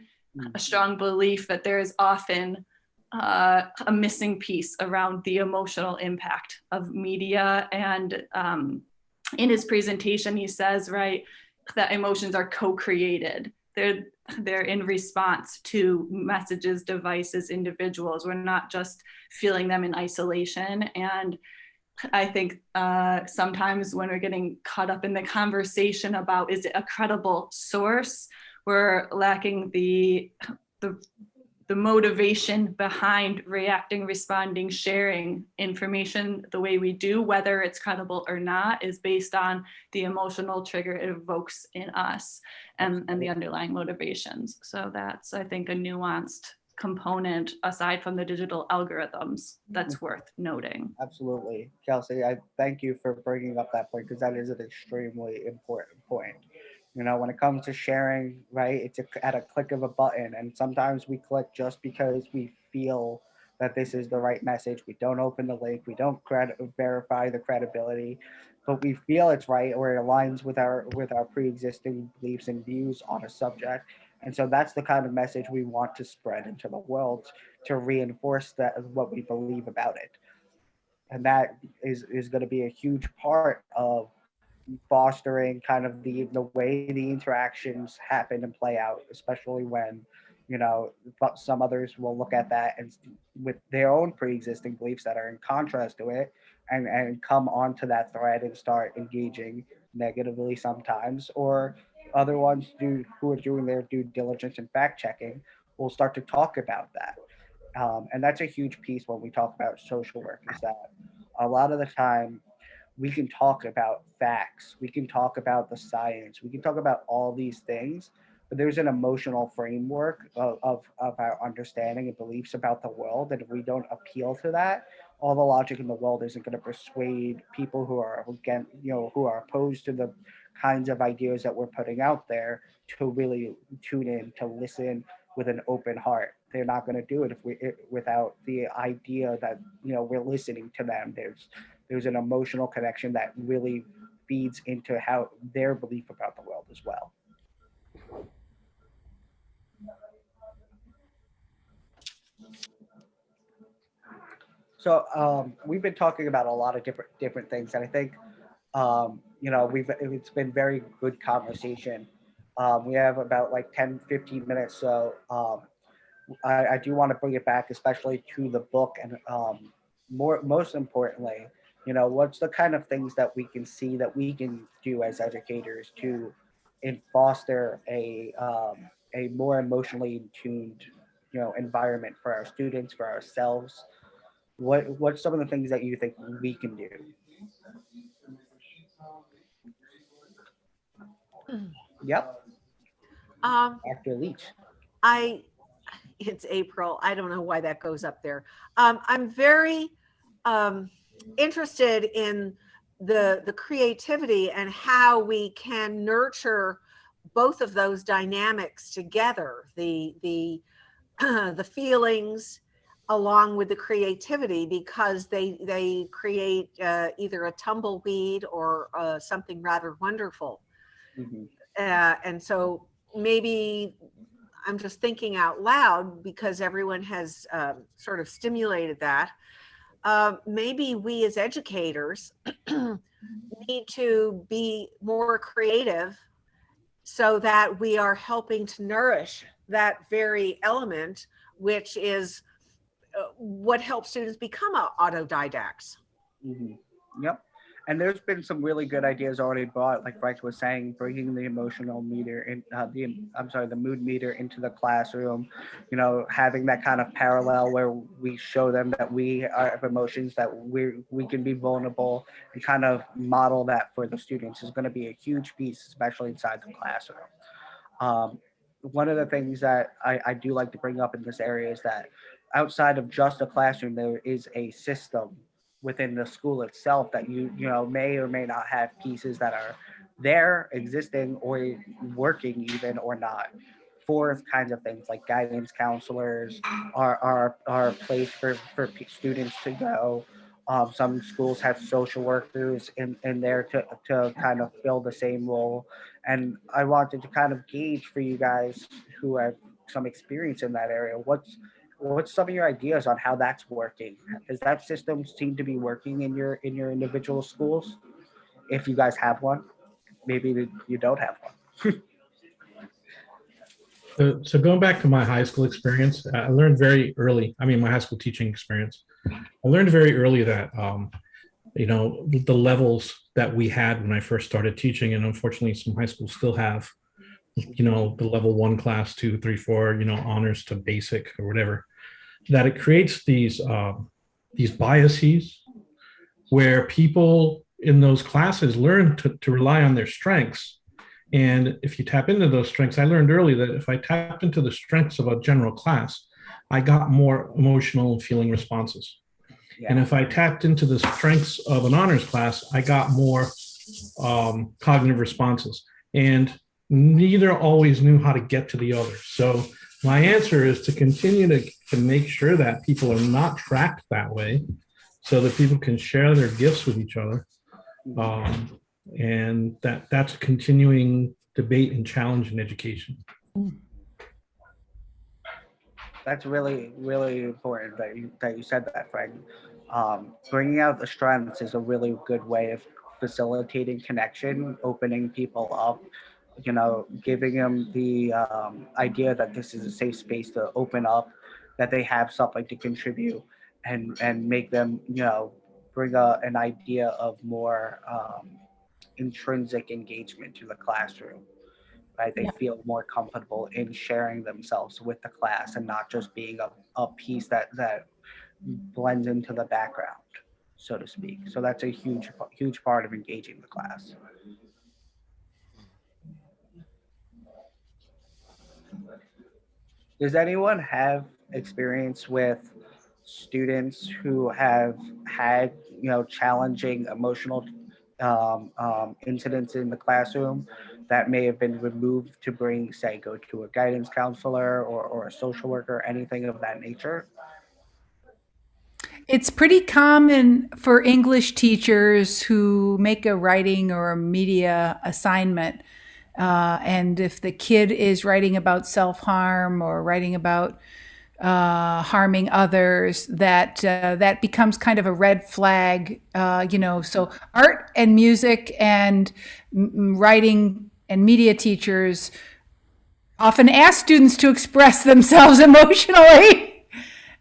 a strong belief that there is often a missing piece around the emotional impact of media. And in his presentation, he says, right, that emotions are co-created. They're in response to messages, devices, individuals. We're not just feeling them in isolation. And I think sometimes when we're getting caught up in the conversation about, is it a credible source, we're lacking the motivation behind reacting, responding, sharing information the way we do, whether it's credible or not, is based on the emotional trigger it evokes in us and the underlying motivations. So that's, I think, a nuanced component aside from the digital algorithms that's worth noting. Absolutely. Kelsey, I thank you for bringing up that point, because that is an extremely important point. You know, when it comes to sharing, right, it's at a click of a button. And sometimes we click just because we feel that this is the right message. We don't open the link, we don't verify the credibility, but we feel it's right, or it aligns with our pre-existing beliefs and views on a subject. And so that's the kind of message we want to spread into the world, to reinforce that what we believe about it. And that is going to be a huge part of fostering kind of the way the interactions happen and play out, especially when, you know, some others will look at that and with their own pre-existing beliefs that are in contrast to it, and come onto that thread and start engaging negatively sometimes, or other ones who are doing their due diligence and fact checking will start to talk about that. And that's a huge piece when we talk about social work, is that a lot of the time we can talk about facts, we can talk about the science, we can talk about all these things, but there's an emotional framework of our understanding and beliefs about the world. And if we don't appeal to that, all the logic in the world isn't going to persuade people who are, again, you know, who are opposed to the kinds of ideas that we're putting out there, to really tune in, to listen with an open heart. They're not going to do it without the idea that, you know, we're listening to them. There's an emotional connection that really feeds into how their belief about the world as well. So we've been talking about a lot of different things, and I think you know, it's been very good conversation. We have about like 10-15 minutes, so I do want to bring it back, especially to the book, and most importantly, you know, what's the kind of things that we can see that we can do as educators to foster a more emotionally tuned, you know, environment for our students, for ourselves. What's some of the things that you think we can do? Yep, Dr. Leach. It's April. I don't know why that goes up there. I'm very interested in the creativity and how we can nurture both of those dynamics together, the the feelings along with the creativity, because they create either a tumbleweed or something rather wonderful. Mm-hmm. And so maybe I'm just thinking out loud, because everyone has sort of stimulated that. maybe we as educators need to be more creative so that we are helping to nourish that very element, which is what helps students become autodidacts. Hmm. Yep. And there's been some really good ideas already brought, like Frank was saying, bringing the emotional meter in, the mood meter into the classroom. You know, having that kind of parallel where we show them that we have emotions, that we can be vulnerable, and kind of model that for the students is going to be a huge piece, especially inside the classroom. Um, One of the things that I do like to bring up in this area is that outside of just a classroom, there is a system within the school itself that you know may or may not have pieces that are there existing or working even or not for kinds of things like guidance counselors are a place for students to go. Some schools have social workers in there to kind of fill the same role. And I wanted to kind of gauge for you guys who have some experience in that area. What's some of your ideas on how that's working? Does that system seem to be working in your individual schools? If you guys have one, maybe you don't have one. So going back to my high school experience, I learned very early. I mean, my high school teaching experience, I learned very early that you know, the levels that we had when I first started teaching, and unfortunately, some high schools still have, you know, the level 1, class 2, 3, 4, you know, honors to basic or whatever. That it creates these biases where people in those classes learn to rely on their strengths. And if you tap into those strengths, I learned early that if I tapped into the strengths of a general class, I got more emotional and feeling responses. Yeah. And if I tapped into the strengths of an honors class, I got more cognitive responses. And neither always knew how to get to the other. So my answer is to continue to make sure that people are not tracked that way so that people can share their gifts with each other. And that's a continuing debate and challenge in education. That's really, really important that you said that, Frank. Bringing out the strengths is a really good way of facilitating connection, opening people up, you know, giving them the idea that this is a safe space to open up, that they have something to contribute, and make them, you know, bring an idea of more intrinsic engagement to the classroom. Right? They feel more comfortable in sharing themselves with the class and not just being a piece that blends into the background, so to speak. So that's a huge part of engaging the class. Does anyone have experience with students who have had, you know, challenging emotional incidents in the classroom that may have been removed to bring, say, go to a guidance counselor or a social worker, anything of that nature? It's pretty common for English teachers who make a writing or a media assignment. And if the kid is writing about self-harm or writing about harming others, that becomes kind of a red flag. You know, so art and music and writing and media teachers often ask students to express themselves emotionally.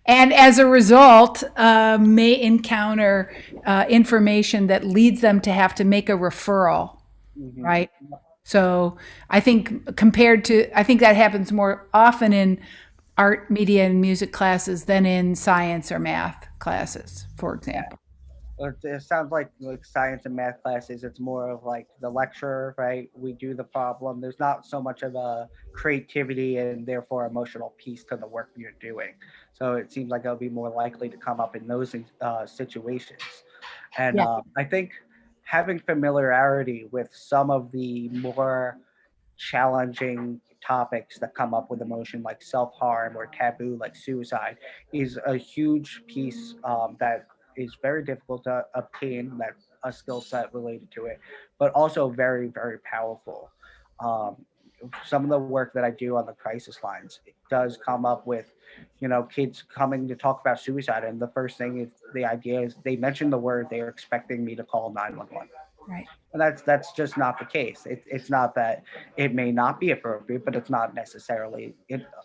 And as a result, may encounter information that leads them to have to make a referral, right? So I think I think that happens more often in art, media, and music classes than in science or math classes, for example. It sounds like science and math classes. It's more of like the lecture, right? We do the problem. There's not so much of a creativity and therefore emotional piece to the work you're doing. So it seems like it'll be more likely to come up in those situations. And Yeah. I think having familiarity with some of the more challenging topics that come up with emotion, like self-harm or taboo, like suicide, is a huge piece that is very difficult to obtain, that a skill set related to it, but also very, very powerful. some of the work that I do on the crisis lines, it does come up with, kids coming to talk about suicide, and the first thing is the idea is they mention the word, they're expecting me to call 911. Right. And that's just not the case. It's not that it may not be appropriate, but it's not necessarily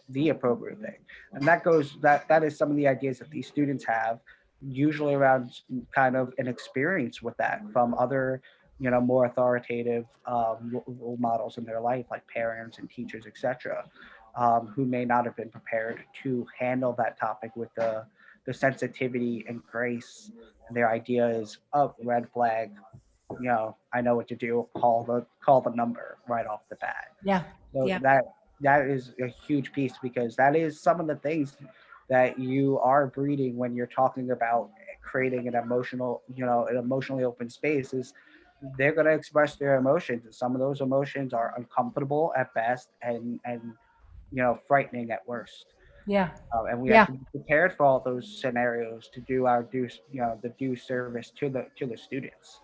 the appropriate thing. And that is some of the ideas that these students have, usually around kind of an experience with that from other, more authoritative role models in their life, like parents and teachers, etc., who may not have been prepared to handle that topic with the sensitivity and grace. And their idea is, oh, red flag, I know what to do. Call the number right off the bat. Yeah. So Yeah. that is a huge piece, because that is some of the things that you are breeding when you're talking about creating an emotionally open space. Is they're going to express their emotions, and some of those emotions are uncomfortable at best and frightening at worst. Yeah. And we Yeah. have to be prepared for all those scenarios to do our due service to the students.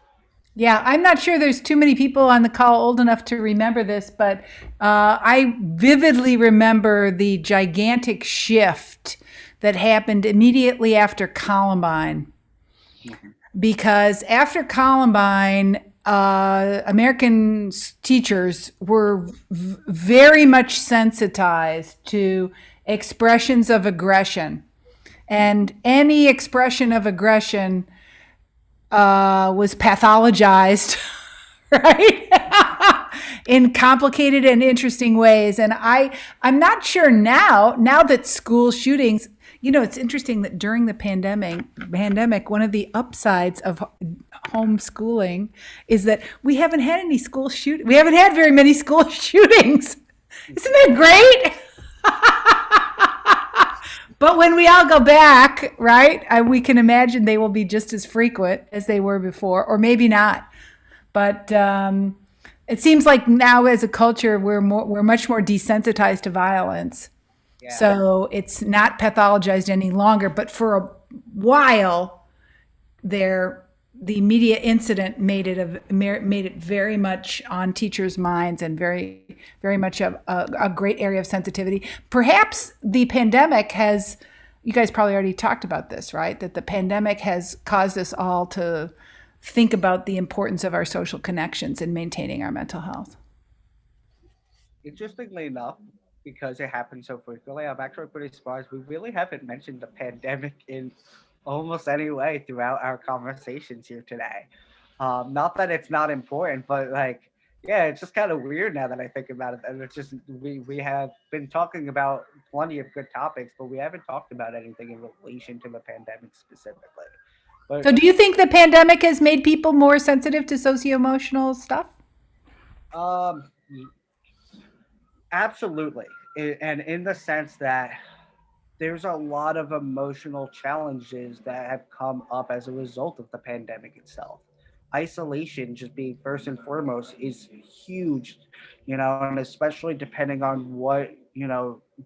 Yeah, I'm not sure there's too many people on the call old enough to remember this, but I vividly remember the gigantic shift that happened immediately after Columbine. Because after Columbine, American teachers were very much sensitized to expressions of aggression. And any expression of aggression was pathologized, right? In complicated and interesting ways. And I'm not sure now that school shootings, it's interesting that during the pandemic, one of the upsides of homeschooling is that we haven't had we haven't had very many school shootings. Isn't that great? But when we all go back, right, we can imagine they will be just as frequent as they were before, or maybe not. But it seems like now, as a culture, we're much more desensitized to violence. Yeah. So it's not pathologized any longer. But for a while, the immediate incident made it very much on teachers' minds, and very, very much a great area of sensitivity. Perhaps the pandemic you guys probably already talked about this, right? That the pandemic has caused us all to think about the importance of our social connections in maintaining our mental health. Interestingly enough, because it happens so frequently, I'm actually pretty surprised we really haven't mentioned the pandemic in almost any way throughout our conversations here today. Not that it's not important, but it's just kind of weird now that I think about it. And it's just, we have been talking about plenty of good topics, but we haven't talked about anything in relation to the pandemic specifically. But, so do you think the pandemic has made people more sensitive to socio-emotional stuff? Absolutely. And in the sense that there's a lot of emotional challenges that have come up as a result of the pandemic itself. Isolation, just being first and foremost, is huge, and especially depending on what,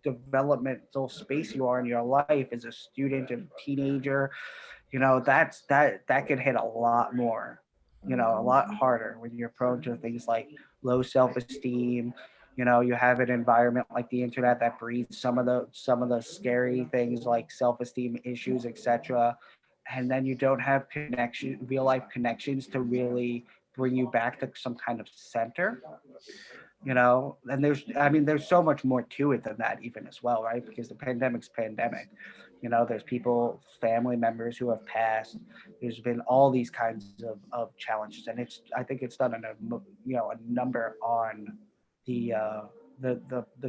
developmental space you are in your life as a student and teenager, that can hit a lot more, a lot harder when you're prone to things like low self-esteem. You have an environment like the internet that breeds some of the scary things like self-esteem issues, etc. And then you don't have real life connections to really bring you back to some kind of center. And there's so much more to it than that even as well, right? Because the pandemic's pandemic. There's family members who have passed. There's been all these kinds of challenges, and I think it's done a number on the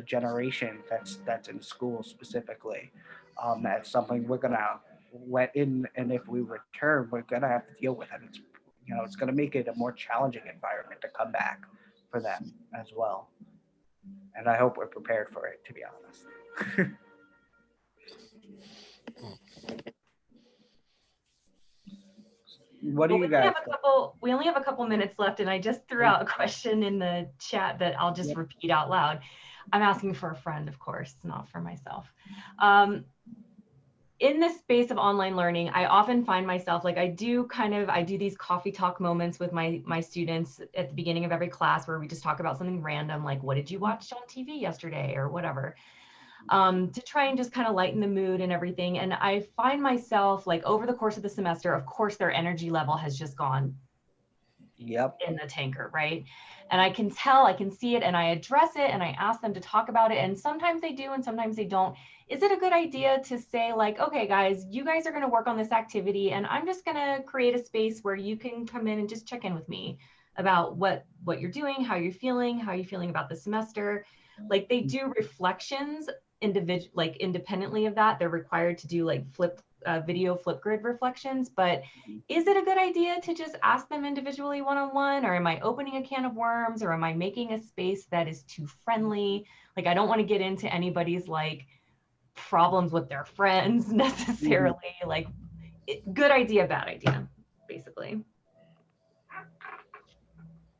generation that's in school specifically. That's something we're gonna and if we return, we're gonna have to deal with it. It's gonna make it a more challenging environment to come back for them as well. And I hope we're prepared for it, to be honest. What do you guys think? We only have a couple minutes left, and I just threw out a question in the chat that I'll just repeat out loud. I'm asking for a friend, of course, not for myself. in this space of online learning, I often find myself like I do these coffee talk moments with my students at the beginning of every class where we just talk about something random, like what did you watch on TV yesterday or whatever, to try and just kind of lighten the mood and everything. And I find myself like over the course of the semester, of course, their energy level has just gone in the tanker, right? And I can tell, I can see it, and I address it, and I ask them to talk about it. And sometimes they do, and sometimes they don't. Is it a good idea to say like, okay, guys, you guys are going to work on this activity, and I'm just going to create a space where you can come in and just check in with me about what you're doing, how you're feeling about the semester. Like they do reflections independently of that. They're required to do like video Flipgrid reflections, but is it a good idea to just ask them individually one-on-one, or am I opening a can of worms, or am I making a space that is too friendly? Like, I don't want to get into anybody's like problems with their friends necessarily. Like, good idea, bad idea, basically.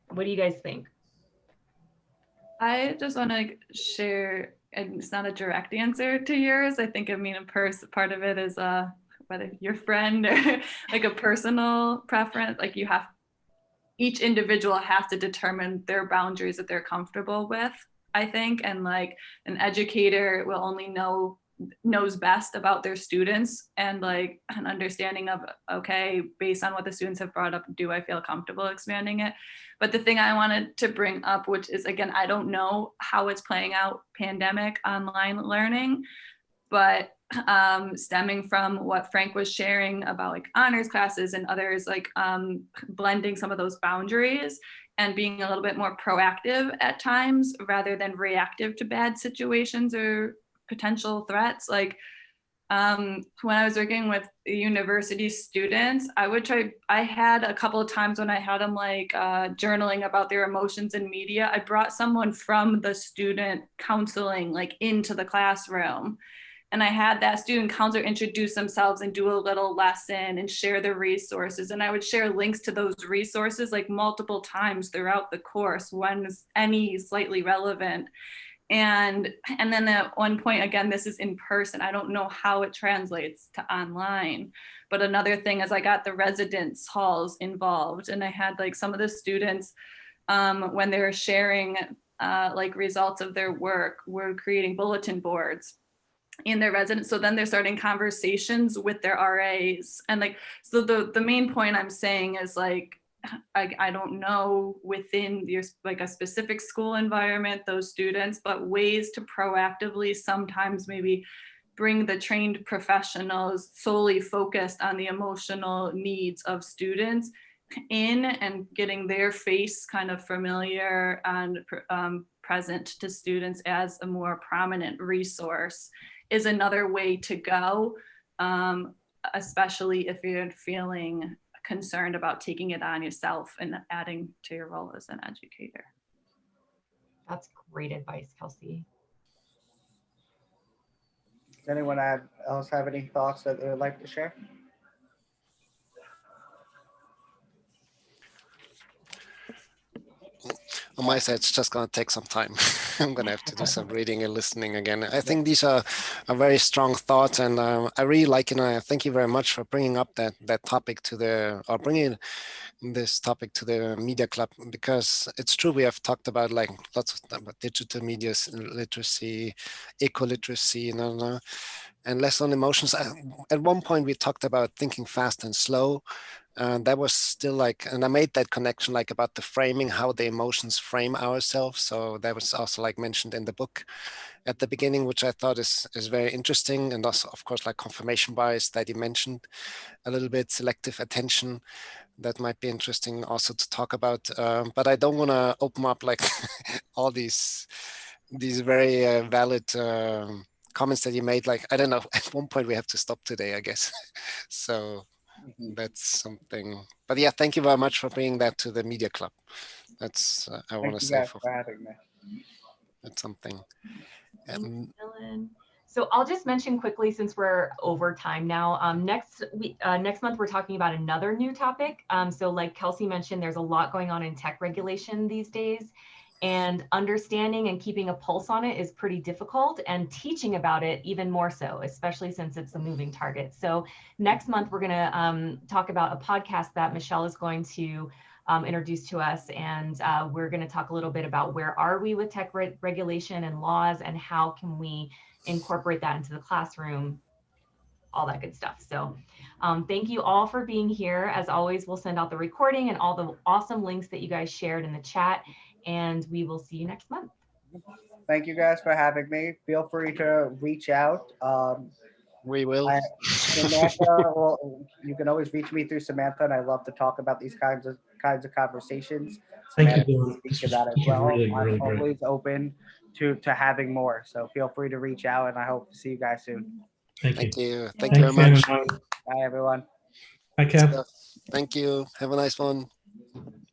What do you guys think? I just want to share, and it's not a direct answer to yours. I think, part of it is whether your friend or like a personal preference, like each individual has to determine their boundaries that they're comfortable with, I think. And like an educator will only knows best about their students, and like an understanding of, okay, based on what the students have brought up, do I feel comfortable expanding it? But the thing I wanted to bring up, which is, again, I don't know how it's playing out pandemic online learning, but stemming from what Frank was sharing about like honors classes and others, like blending some of those boundaries and being a little bit more proactive at times rather than reactive to bad situations or potential threats. Like when I was working with university students, I had a couple of times when I had them like journaling about their emotions in media. I brought someone from the student counseling like into the classroom, and I had that student counselor introduce themselves and do a little lesson and share the resources. And I would share links to those resources like multiple times throughout the course when any slightly relevant. And then at one point, again, this is in person, I don't know how it translates to online, but another thing is I got the residence halls involved, and I had like some of the students when they were sharing like results of their work, were creating bulletin boards in their residence. So then they're starting conversations with their RAs. And like, so the main point I'm saying is like, I don't know within your like a specific school environment, those students, but ways to proactively sometimes maybe bring the trained professionals solely focused on the emotional needs of students in, and getting their face kind of familiar and present to students as a more prominent resource is another way to go, especially if you're feeling concerned about taking it on yourself and adding to your role as an educator. That's great advice, Kelsey. Does anyone else have any thoughts that they would like to share? On my side, it's just going to take some time. I'm going to have to do some reading and listening again. I think these are very strong thoughts, and I really like it. And I thank you very much for bringing up that topic bringing this topic to the media club, because it's true, we have talked about like lots of about digital media literacy, eco-literacy, and less on emotions. At one point, we talked about thinking fast and slow. That was still like, and I made that connection like about the framing, how the emotions frame ourselves. So that was also like mentioned in the book at the beginning, which I thought is very interesting. And also, of course, like confirmation bias that you mentioned a little bit, selective attention. That might be interesting also to talk about. But I don't want to open up like all these very valid comments that you made. Like, I don't know, at one point we have to stop today, I guess. So that's something. But yeah, thank you very much for bringing that to the media club. That's I want to say for having me. That's something. So I'll just mention quickly, since we're over time now, next month, we're talking about another new topic. So like Kelsey mentioned, there's a lot going on in tech regulation these days. And understanding and keeping a pulse on it is pretty difficult, and teaching about it even more so, especially since it's a moving target. So next month, we're going to talk about a podcast that Michelle is going to introduce to us. And we're going to talk a little bit about where are we with tech regulation and laws, and how can we incorporate that into the classroom, all that good stuff. So thank you all for being here. As always, we'll send out the recording and all the awesome links that you guys shared in the chat, and we will see you next month. Thank you guys for having me. Feel free to reach out. We will. Samantha, well, you can always reach me through Samantha, and I love to talk about these kinds of conversations. Thank Samantha you, can Dylan. speak This to was that as well. really, I'm really great. always open to having more. So feel free to reach out, and I hope to see you guys soon. Thank you. Thank you. Thank Thanks, you very much. Shannon. Bye, everyone. Hi, Kev. Thank you. Have a nice one.